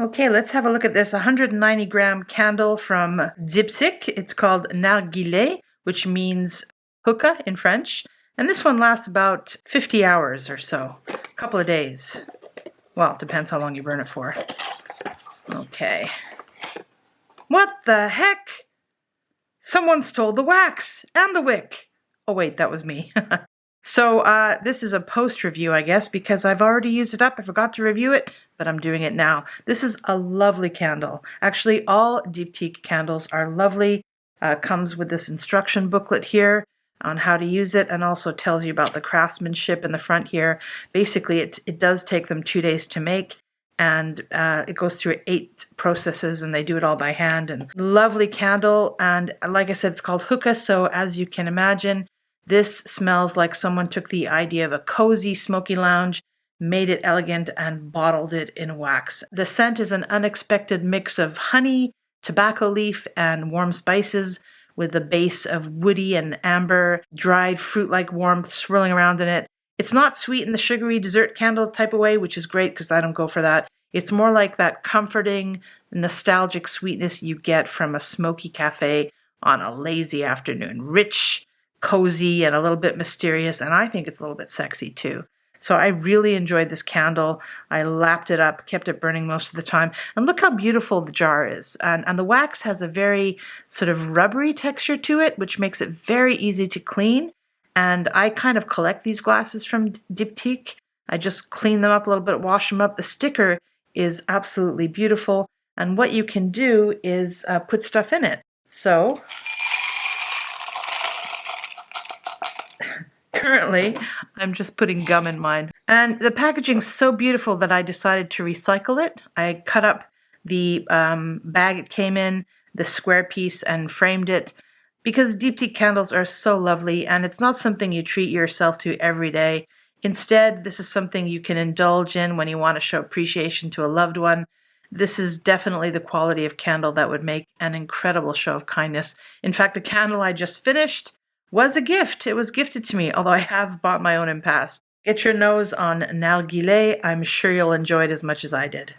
Okay, let's have a look at this 190-gram candle from Dyptique. It's called Narguile, which means hookah in French. And this one lasts about 50 hours or so, a couple of days. Well, depends how long you burn it for. Okay. What the heck? Someone stole the wax and the wick. Oh wait, that was me. So this is a post review, I guess, because I've already used it up. I forgot to review it, but I'm doing it now. This is a lovely candle. Actually, all Dyptique candles are lovely. Comes with this instruction booklet here on how to use it, and also tells you about the craftsmanship in the front here. Basically, it does take them 2 days to make, and it goes through 8 processes, and they do it all by hand. And lovely candle, and like I said, it's called hookah, so as you can imagine, this smells like someone took the idea of a cozy, smoky lounge, made it elegant, and bottled it in wax. The scent is an unexpected mix of honey, tobacco leaf, and warm spices, with a base of woody and amber, dried fruit-like warmth swirling around in it. It's not sweet in the sugary dessert candle type of way, which is great because I don't go for that. It's more like that comforting, nostalgic sweetness you get from a smoky cafe on a lazy afternoon. Rich, cozy, and a little bit mysterious, and I think it's a little bit sexy too. So I really enjoyed this candle. I lapped it up, kept it burning most of the time, and look how beautiful the jar is. And the wax has a very sort of rubbery texture to it, which makes it very easy to clean. And I kind of collect these glasses from Dyptique. I just clean them up a little bit, wash them up. The sticker is absolutely beautiful, and what you can do is put stuff in it. So currently, I'm just putting gum in mine. And the packaging's so beautiful that I decided to recycle it. I cut up the bag it came in, the square piece, and framed it because Dyptique candles are so lovely, and it's not something you treat yourself to every day. Instead, this is something you can indulge in when you want to show appreciation to a loved one. This is definitely the quality of candle that would make an incredible show of kindness. In fact, the candle I just finished was a gift. It was gifted to me, although I have bought my own in past. Get your nose on Narguile. I'm sure you'll enjoy it as much as I did.